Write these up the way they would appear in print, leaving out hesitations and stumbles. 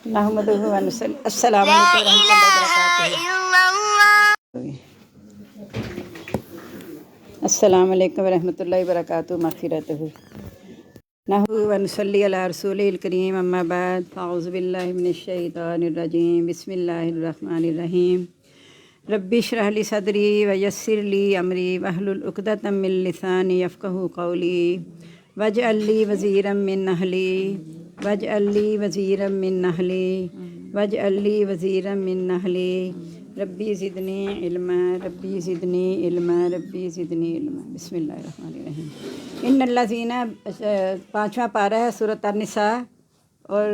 نحمدہ و نصلی السلام علیکم السلام علیکم ورحمۃ اللہ وبرکاتہ مغفرتہ نحمدہ و نصلی علی رسول الکریم اما بعد فاعوذ باللہ من الشیطان الرجیم بسم اللہ الرحمن الرحیم ربی اشرح لی صدری ویسر لی امری واحلل عقدۃ من لسانی یفقہوا قولی واجعل لی وزیرا من اہلی واجعل لی وزیرا من اہلی واجعل لی وزیرا من اہلی ربی زدنی علما ربی زدنی علما ربی زدنی علما بسم اللہ الرحمن الرحیم ان الذین 5واں پارہ ہے سورۃ النساء اور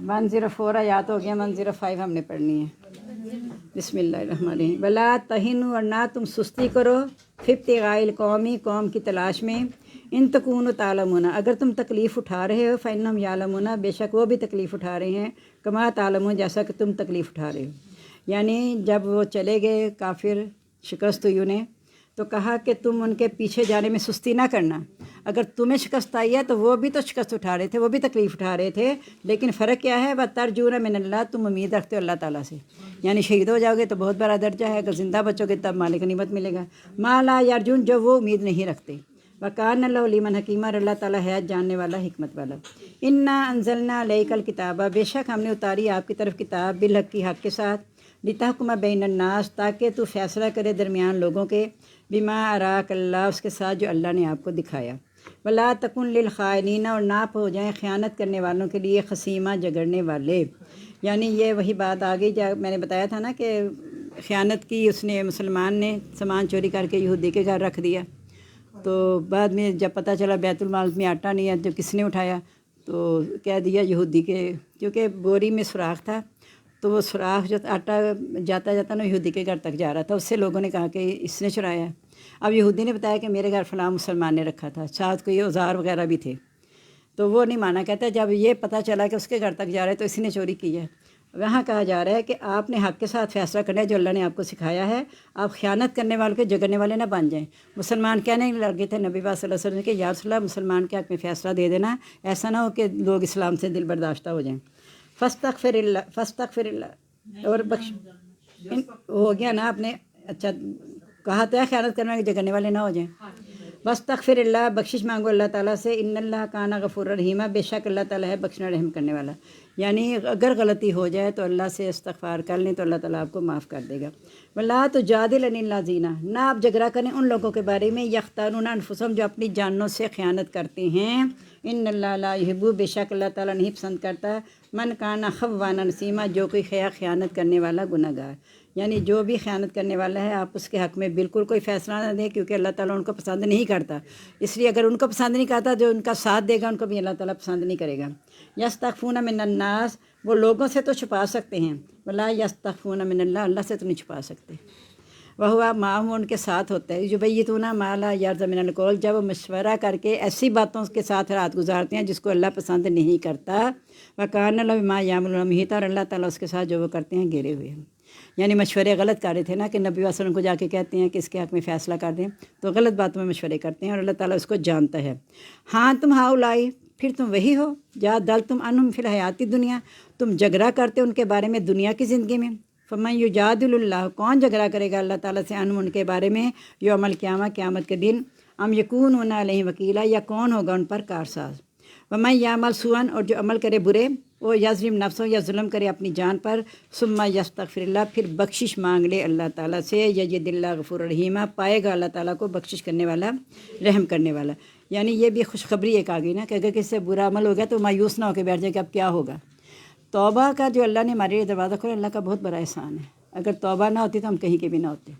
104 آیات ہو گیا 105 ہم نے پڑھنی ہے۔ بسم اللہ الرحمن الرحیم ولا تہنوا اور نہ تم سستی کرو فی ابتغاء القوم قوم کی تلاش میں ان تکونوا تعلمون اگر تم تکلیف اٹھا رہے ہو فإنہم یعلمون بے شک وہ بھی تکلیف اٹھا رہے ہیں کما تعلمون جیسا کہ تم تکلیف اٹھا رہے ہو۔ یعنی جب وہ چلے گئے کافر شکست ہوئی انہیں تو کہا کہ تم ان کے پیچھے جانے میں سستی نہ کرنا، اگر تمہیں شکست آئی ہے تو وہ بھی تو شکست اٹھا رہے تھے، وہ بھی تکلیف اٹھا رہے تھے، لیکن فرق کیا ہے وَتَرْجُونَ مِنَ اللَّهِ تم امید رکھتے ہو اللہ تعالیٰ سے، یعنی شہید ہو جاؤ گے تو بہت بڑا درجہ ہے، اگر زندہ بچو گے تب مالک غنیمت ملے گا۔ مَا لَا يَرْجُونَ جو وہ امید نہیں رکھتے۔ وَكَانَ اللَّهُ عَلِيمًا حَكِيمًا اور اللہ تعالیٰ ہے جاننے والا حکمت والا۔ إِنَّا أَنزَلْنَا عَلَيْكَ الْكِتَابَ بے شک ہم نے اتاری آپ کی طرف کتاب بالحق کی حق کے ساتھ لِتَحْكُمَ بَيْنَ النَّاسِ تاکہ تو فیصلہ کرے درمیان لوگوں کے بما اراک اللہ اس کے ساتھ جو اللہ نے آپ کو دکھایا۔ ولا تکن للخائنین اور نہ ہو جائیں خیانت کرنے والوں کے لیے خصیمہ جگڑنے والے، یعنی یہ وہی بات آ گئی جب میں نے بتایا تھا نا کہ خیانت کی اس نے مسلمان نے سامان چوری کر کے یہودی کے گھر رکھ دیا، تو بعد میں جب پتہ چلا بیت المال میں آٹا نہیں ہے جو کس نے اٹھایا تو کہہ دیا یہودی کے، کیونکہ بوری میں سوراخ تھا تو وہ سوراخ جو آٹا جاتا جاتا نا یہودی کے گھر تک جا رہا تھا، اس سے لوگوں نے کہا کہ اس نے چرایا ہے۔ اب یہودی نے بتایا کہ میرے گھر فلاں مسلمان نے رکھا تھا، ساتھ کوئی اوزار وغیرہ بھی تھے، تو وہ نہیں مانا، کہتا ہے جب یہ پتہ چلا کہ اس کے گھر تک جا رہا ہے تو اسی نے چوری کی ہے۔ وہاں کہا جا رہا ہے کہ آپ نے حق کے ساتھ فیصلہ کرنا ہے جو اللہ نے آپ کو سکھایا ہے، آپ خیانت کرنے والوں کے جگڑنے والے نہ بن جائیں۔ مسلمان کہنے لگے تھے نبی پاک صلی اللہ علیہ وسلم کہ یا رسول اللہ مسلمان کے حق میں فیصلہ دے دینا، ایسا نہ ہو کہ لوگ اسلام سے دل برداشتہ ہو جائیں۔ فاستغفر اللہ اور ہو گیا نا آپ نے، اچھا کہا تو ہے خیانت کرنے والے جگڑنے والے نہ ہو جائیں۔ واستغفر اللہ بخشش مانگو اللہ تعالیٰ سے، ان اللہ کان غفور رحیمہ بے شک اللہ تعالیٰ ہے بخشنا رحم کرنے والا، یعنی اگر غلطی ہو جائے تو اللہ سے استغفار کر لیں تو اللہ تعالیٰ آپ کو معاف کر دے گا۔ ولا تجادل عن الذین نہ آپ جھگڑا کریں ان لوگوں کے بارے میں یختانون انفسہم جو اپنی جانوں سے خیانت کرتے ہیں، ان اللہ لا یحب بے شک اللہ تعالیٰ نہیں پسند کرتا من کان خوانا نسیما جو کوئی خیانت کرنے والا گناہ گار، یعنی جو بھی خیانت کرنے والا ہے آپ اس کے حق میں بالکل کوئی فیصلہ نہ دیں کیونکہ اللہ تعالیٰ ان کو پسند نہیں کرتا، اس لیے اگر ان کو پسند نہیں کرتا جو ان کا ساتھ دے گا ان کو بھی اللہ تعالیٰ پسند نہیں کرے گا۔ یستخفون من الناس وہ لوگوں سے تو چھپا سکتے ہیں، ولا یستخفون من اللہ اللہ سے تو نہیں چھپا سکتے۔ وہ معاہم ان کے ساتھ ہوتا ہے یبیتون ما لا یرضی من القول جب وہ مشورہ کر کے ایسی باتوں کے ساتھ رات گزارتے ہیں جس کو اللہ پسند نہیں کرتا، وکان اللہ بما یعملون محیطا اور اللہ تعالیٰ اس کے ساتھ جو وہ کرتے ہیں گھیرے ہوئے ہیں۔ یعنی مشورے غلط کر رہے تھے نا کہ نبی صلی اللہ علیہ وسلم کو جا کے کہتے ہیں کہ اس کے حق میں فیصلہ کر دیں تو غلط باتوں میں مشورے کرتے ہیں اور اللہ تعالیٰ اس کو جانتا ہے۔ ہاں تم ہاؤلائی پھر تم وہی ہو جا دل تم انہم فی الحیاتی دنیا تم جھگڑا کرتے ان کے بارے میں دنیا کی زندگی میں، فمن یجادل اللہ کون جھگڑا کرے گا اللہ تعالیٰ سے انہم ان کے بارے میں یوم القیامہ قیامت کے دن، ام یکونون علیہم وکیلا یا کون ہوگا ان پر کارساز، ومن یعمل سوءا اور جو عمل کرے برے، وہ یظلم نفسہ یا ظلم کرے اپنی جان پر، ثم یستغفر اللہ پھر بخشش مانگ لے اللہ تعالیٰ سے، یجد اللہ غفور رحیمہ پائے گا اللہ تعالیٰ کو بخشش کرنے والا رحم کرنے والا۔ یعنی یہ بھی خوشخبری ایک آ گئی نا کہ اگر کسی سے برا عمل ہو گیا تو مایوس نہ ہو کے بیٹھ جائے کہ اب کیا ہوگا۔ توبہ کا جو اللہ نے ہمارے لیے دروازہ کھولا اللہ کا بہت بڑا احسان ہے، اگر توبہ نہ ہوتی تو ہم کہیں کے بھی نہ ہوتے،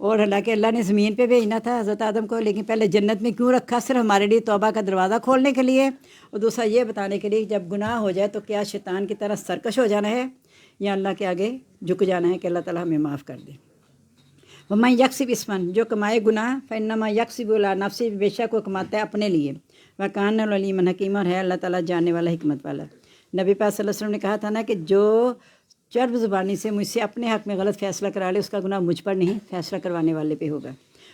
اور حالانکہ اللہ نے زمین پہ بھیجنا تھا حضرت آدم کو، لیکن پہلے جنت میں کیوں رکھا؟ صرف ہمارے لیے توبہ کا دروازہ کھولنے کے لیے، اور دوسرا یہ بتانے کے لیے جب گناہ ہو جائے تو کیا شیطان کی طرح سرکش ہو جانا ہے یا اللہ کے آگے جھک جانا ہے کہ اللہ تعالیٰ ہمیں معاف کر دے۔ ومن یکسب اثما جو کمائے گناہ فانما یکسب علی نفسہ بے شک وہ کماتا ہے اپنے لیے، وکان علیما حکیما اور ہے اللہ تعالیٰ جاننے والا حکمت والا۔ نبی پاک صلی اللہ علیہ وسلم نے کہا تھا نا کہ جو چرب زبانی سے مجھ سے اپنے حق میں غلط فیصلہ کرا لے اس کا گناہ مجھ پر نہیں فیصلہ کروانے والے پہ ہوگا۔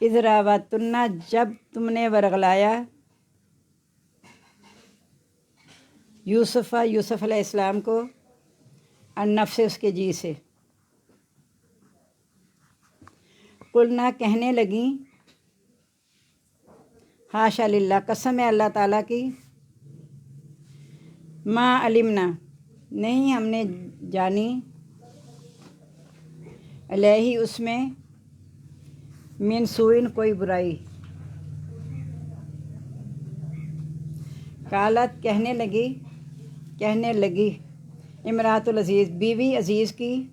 اذ راوتن، جب تم نے ورغلایا یوسف علیہ السلام کو ان نفس، اس کے جی سے، قلنا کہنے لگیں، حاشا للہ، قسم ہے اللہ تعالیٰ کی، ما علمنا، نہیں ہم نے جانی، علیہ اس میں، من سوئن کوئی برائی۔ قالت کہنے لگی امراۃ العزیز، بیوی عزیز کی،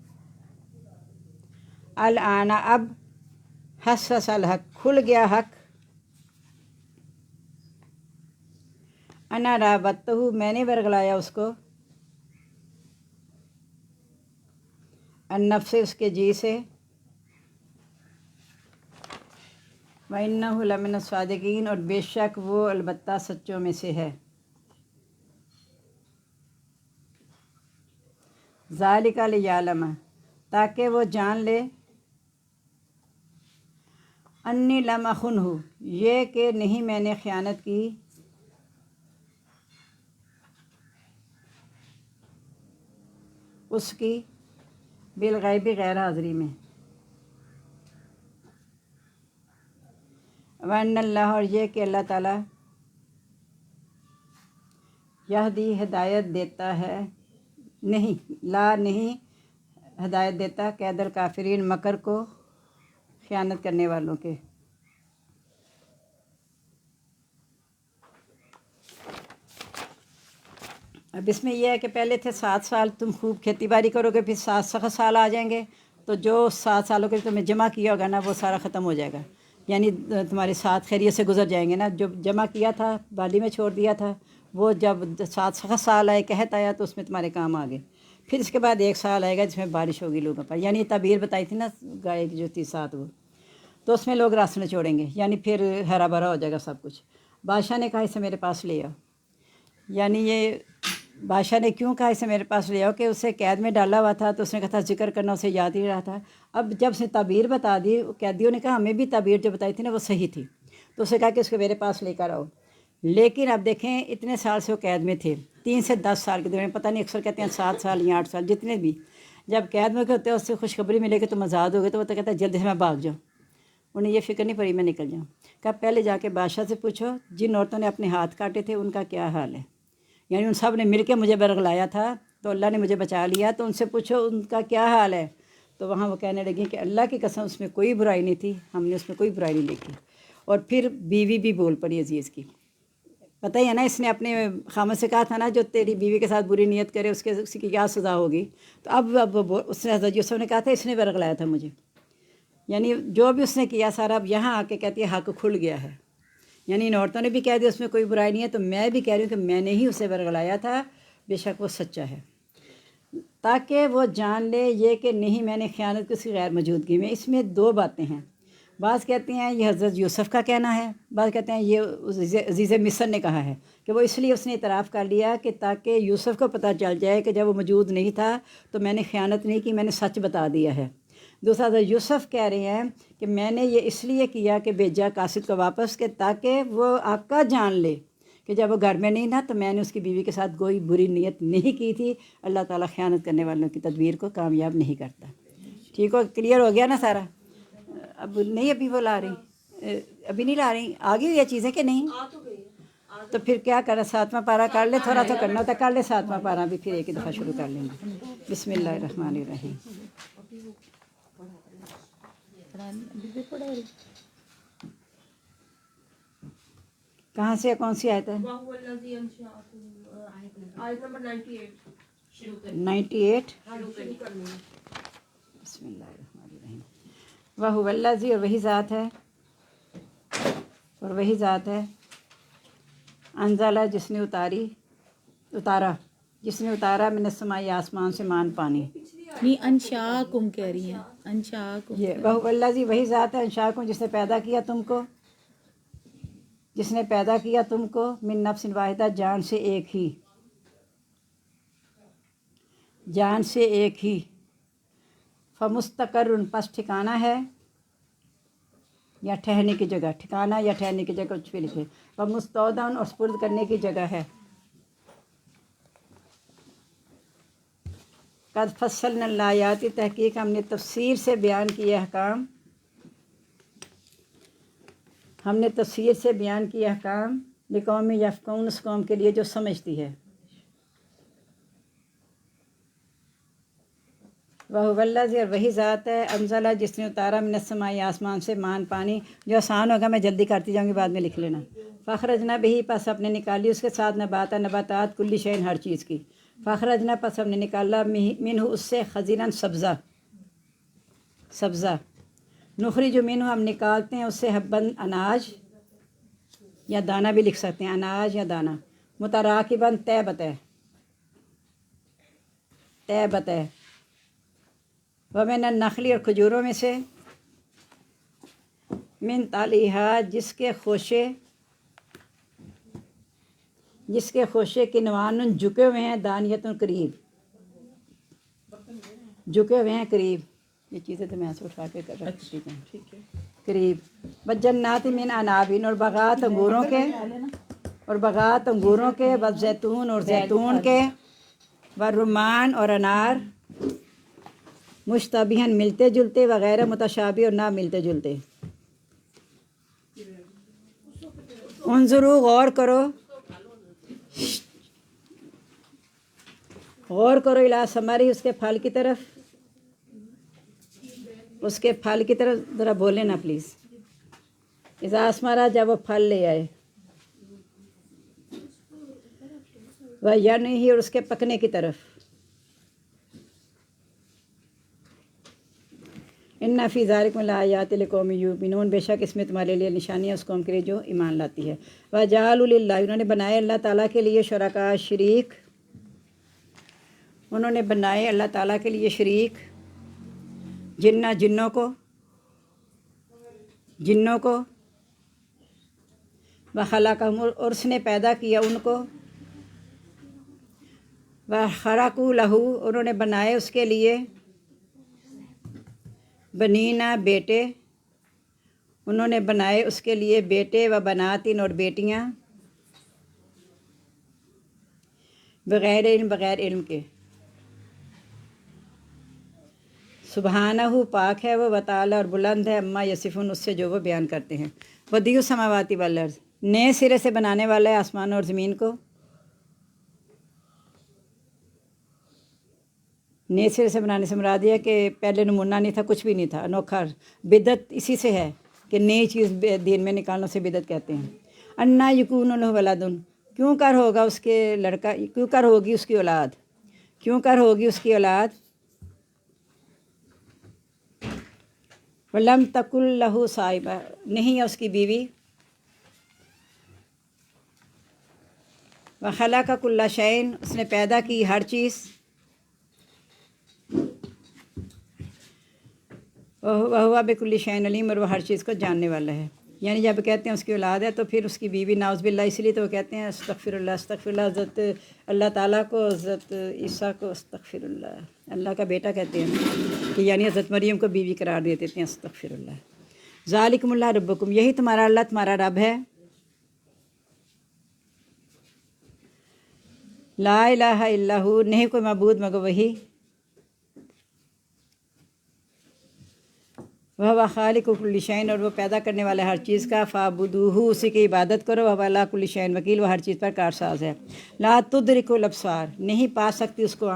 الآن اب، حسس الحق، کھل گیا حق، انا راوتہ، میں نے ورغلایا اس کو، النفس، اس کے جی سے، وَإِنَّهُ لَمِنَ الصَّادِقِينَ، اور بے شک وہ البتہ سچوں میں سے ہے۔ ذَلِكَ لِيَعْلَمَ، تاکہ وہ جان لے، انی لم اخنہ، یہ کہ نہیں میں نے خیانت کی، اس کی، بالغیب، غیر حاضری میں، وَأَنَّ اللَّهَ، اور یہ کہ اللہ تعالیٰ، یہدی، ہدایت دیتا ہے، نہیں ہدایت دیتا، قید الکافرین، مکر کو خیانت کرنے والوں کے۔ اب اس میں یہ ہے کہ پہلے تھے 7 سال تم خوب کھیتی باڑی کرو گے، پھر 7 سخت سال آ جائیں گے، تو جو 7 سالوں کے تمہیں جمع کیا ہوگا نا وہ سارا ختم ہو جائے گا، یعنی تمہارے ساتھ خیریت سے گزر جائیں گے نا، جو جمع کیا تھا بالی میں چھوڑ دیا تھا، وہ جب 7 سخت سال آئے، قحط آیا، تو اس میں تمہارے کام آ گئے۔ پھر اس کے بعد 1 سال آئے گا جس میں بارش ہوگی لوگوں پر، یعنی تعبیر بتائی تھی نا گائے کی جو تھی 7، وہ تو اس میں لوگ راستے چھوڑیں گے، یعنی پھر ہرا بھرا ہو جائے گا سب کچھ۔ بادشاہ نے کہا اسے میرے پاس لے آؤ، یعنی یہ بادشاہ نے کیوں کہا اسے میرے پاس لے آؤ کہ اسے قید میں ڈالا ہوا تھا، تو اس نے کہا تھا ذکر کرنا اسے یاد ہی رہا تھا۔ اب جب اس نے تعبیر بتا دی، قیدیوں نے کہا ہمیں بھی تعبیر جو بتائی تھی نا وہ صحیح تھی، تو اسے کہا کہ اس کو میرے پاس لے کر آؤ۔ لیکن اب دیکھیں اتنے سال سے وہ قید میں تھے، 3 سے 10 سال کے درمیان، پتہ نہیں اکثر کہتے ہیں 7 سال یا 8 سال، جتنے بھی، جب قید میں ہوتے ہیں اس سے خوشخبری ملے کہ تم آزاد ہو گئے، تو وہ تو کہتا ہے جلدی سے میں بھاگ جاؤں، انہیں یہ فکر نہیں پڑی میں نکل جاؤں۔ کہا پہلے جا کے بادشاہ سے پوچھو جن عورتوں نے اپنے ہاتھ کاٹے تھے ان کا کیا حال ہے، یعنی ان سب نے مل کے مجھے برگلایا تھا تو اللہ نے مجھے بچا لیا، تو ان سے پوچھو ان کا کیا حال ہے۔ تو وہاں وہ کہنے لگیں کہ اللہ کی قسم اس میں کوئی برائی نہیں تھی، ہم نے اس میں کوئی برائی نہیں دیکھی۔ اور پھر بیوی بھی بول پڑی عزیز کی، پتہ ہی ہے نا اس نے اپنے خامد سے کہا تھا نا جو تیری بیوی کے ساتھ بری نیت کرے اس کی کیا سزا ہوگی، تو اب اس نے حضرت یوسف نے کہا تھا اس نے برگلایا تھا مجھے، یعنی جو بھی اس نے کیا سارا، اب یہاں آ کے کہتی ہے حق کھل گیا ہے، یعنی ان عورتوں نے بھی کہہ دیا اس میں کوئی برائی نہیں ہے، تو میں بھی کہہ رہی ہوں کہ میں نے ہی اسے برگلایا تھا، بے شک وہ سچا ہے، تاکہ وہ جان لے یہ کہ نہیں میں نے خیانت کسی غیر موجودگی میں۔ اس میں 2 باتیں ہیں، بعض کہتے ہیں یہ حضرت یوسف کا کہنا ہے، بعض کہتے ہیں یہ عزیز مصر نے کہا ہے کہ وہ اس لیے اس نے اعتراف کر لیا کہ تاکہ یوسف کو پتہ چل جائے کہ جب وہ موجود نہیں تھا تو میں نے خیانت نہیں کی، میں نے سچ بتا دیا ہے۔ دوسرا حضرت یوسف کہہ رہے ہیں کہ میں نے یہ اس لیے کیا کہ بھیجا قاصد کو واپس، کہ تاکہ وہ آقا جان لے کہ جب وہ گھر میں نہیں نا تو میں نے اس کی بیوی کے ساتھ کوئی بری نیت نہیں کی تھی، اللہ تعالیٰ خیانت کرنے والوں کی تدبیر کو کامیاب نہیں کرتا۔ ٹھیک ہو، کلیئر ہو گیا نا سارا؟ اب نہیں ابھی وہ لا رہی، ابھی نہیں لا رہی، آگے ہوئی یہ چیزیں کہ نہیں؟ تو پھر کیا کریں، 7واں پارہ کر لے، تھوڑا تو کرنا ہوتا ہے، کر لے 7واں پارہ بھی، پھر ایک ہی دفعہ شروع کر لیں گے۔ بسم اللہ الرحمن الرحیم۔ کہاں سے کون سی آیت ہے؟ آیت نمبر 98۔ بسم اللہ الرحمن الرحیم۔ وَهُوَ الَّذِي، اور وہی ذات ہے، انزلہ جس نے اتارا من السماء آسمان سے مان پانی، نہیں انشاءکم کہہ رہی ہیں، انشاءکم، یہ وَهُوَ الَّذِي وہی ذات ہے، انشاءکم جس نے پیدا کیا تم کو، من نفس واحدہ جان سے ایک ہی، فمستقر پس ٹھکانہ ہے، یا ٹھہرنے کی جگہ، ٹھکانا یا ٹھہرنے کی جگہ کچھ بھی لکھے. و مستودعن اور سپرد کرنے کی جگہ ہے. قد فصلنا الآیات تحقیق ہم نے تفصیل سے بیان کیے احکام، ہم نے تفصیل سے بیان کیے احکام لقوم یفقہون اس قوم کے لیے جو سمجھتی ہے. وَهُوَ الَّذِي اور وہی ذات ہے انزلہ جس نے اتارا من السماء آسمان سے مان پانی. جو آسان ہوگا میں جلدی کرتی جاؤں گی، بعد میں لکھ لینا. فَأَخْرَجْنَا بِهِ پس اپنے نکالی اس کے ساتھ نباتات کلی شین ہر چیز کی. فَأَخْرَجْنَا پس ہم نے نکالا منہ اس سے خضرًا سبزہ. نخرج منہ ہم نکالتے ہیں اس سے حبًا اناج یا دانہ بھی لکھ سکتے ہیں، اناج یا دانہ. متراکباً طے بتہ. ومن النخل اور کھجوروں میں سے من طلعها جس کے خوشے کنوان جھکے ہوئے ہیں، دانیتن جھکے ہوئے ہیں قریب. یہ چیزیں تو میں ایسے اٹھا کے کر رکھتی ہوں قریب. وجنات من عناب اور باغات انگوروں کے وزیتون اور زیتون کے والرمان اور انار مشتبہن ملتے جلتے وغیرہ متشابہ اور نہ ملتے جلتے. انظروا غور کرو الی ثمرہ اس کے پھل کی طرف ذرا بولیں نا پلیز. اذا اثمرا جب وہ پھل لے آئے. وینعہ اور اس کے پکنے کی طرف. ان فی ذلک لآیات لقوم یؤمنون بے شک اس میں تمہارے لیے نشانیاں اس قوم کے لیے جو ایمان لاتی ہے. وجعلوا للہ انہوں نے بنائے اللہ تعالیٰ کے لیے شرکاء شریک، انہوں نے بنائے اللہ تعالیٰ کے لیے شریک جنوں کو وخلقہم اور اس نے پیدا کیا ان کو. وخرقوا لہ انہوں نے بنائے اس کے لیے بنینا بیٹے، انہوں نے بنائے اس کے لیے بیٹے و بناتن اور بیٹیاں بغیر علم کے. سبحانہ پاک ہے وہ وتعالی اور بلند ہے اما یصفون اس سے جو وہ بیان کرتے ہیں. بدیع السماوات والارض نئے سرے سے بنانے والا ہے آسمان اور زمین کو. نئے سرے سے بنانے سے مراد یہ ہے کہ پہلے نمونہ نہیں تھا، کچھ بھی نہیں تھا، انوکھا. بدعت اسی سے ہے کہ نئی چیز دین میں نکالنے سے بدعت کہتے ہیں. انا یکون لہ ولد کیوں کر ہوگا اس کے لڑکا، کیوں کر ہوگی اس کی اولاد. ولم تکن لہ صاحبہ نہیں ہے اس کی بیوی. وخلق کل شیء اس نے پیدا کی ہر چیز. وہو بکل شیء علیم اور وہ ہر چیز کو جاننے والا ہے. یعنی جب کہتے ہیں اس کی اولاد ہے تو پھر اس کی بیوی نعوذ باللہ، اس لیے تو وہ کہتے ہیں استغفر اللہ. حضرت اللہ تعالیٰ کو، حضرت عیسیٰ کو استغفر اللہ، اللہ کا بیٹا کہتے ہیں کہ یعنی حضرت مریم کو بیوی قرار دیتے ہیں استغفر اللہ. ذالکم اللہ ربکم یہی تمہارا اللہ تمہارا رب ہے. لا الہ الا ہو نہیں کوئی معبود مگر وہی. وہ خالق کل شیء اور وہ پیدا کرنے والا ہر چیز کا. فاعبدوہ اسی کی عبادت کرو. وہ علی کل شیء وکیل وہ ہر چیز پر کارساز ہے. لا تدرک الابصار نہیں پا سکتی اس کو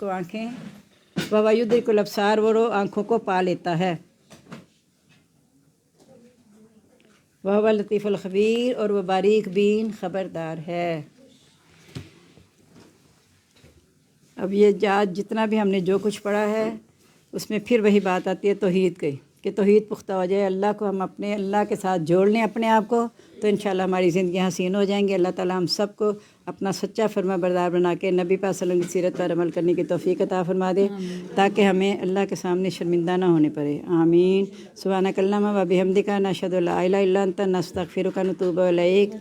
آنکھیں. وہ یدرک الابصار وہ آنکھوں کو پا لیتا ہے. وہ لطیف الخبیر اور وہ باریک بین خبردار ہے. اب یہ جتنا بھی ہم نے جو کچھ پڑھا ہے اس میں پھر وہی بات آتی ہے توحید کی، کہ توحید پختہ ہو جائے. اللہ کو ہم اپنے اللہ کے ساتھ جوڑ لیں اپنے آپ کو تو انشاءاللہ ہماری زندگیاں حسین ہو جائیں گی. اللہ تعالیٰ ہم سب کو اپنا سچا فرما بردار بنا کے نبی پاک صلی اللہ علیہ وسلم کی سیرت پر عمل کرنے کی توفیق عطا فرما دے تاکہ ہمیں اللہ کے سامنے شرمندہ نہ ہونے پڑے. آمین. سبحانک اللہم و بحمدک نشہد ان لا الہ الا انت نستغفرک ونتوب الیک.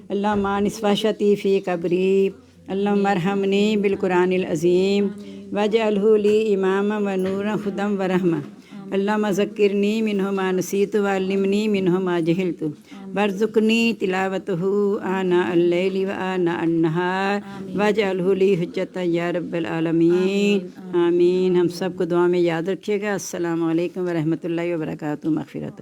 اللہم انسفاشتی فی قبری. اللہم ارحمنی بالقرآن العظیم واجعلہ لی اماما و نورا ہدی و رحمہ اللہم ذکرنی منہ ما نسیت وعلمنی منہ ما جہلت وارزقنی تلاوتہ آناء اللیل وآناء النہار واجعلہ لی حجۃ یا رب العالمین آمین۔ ہم سب کو دعا میں یاد رکھیے گا۔ السلام علیکم ورحمۃ اللہ وبرکاتہ۔ مغفرت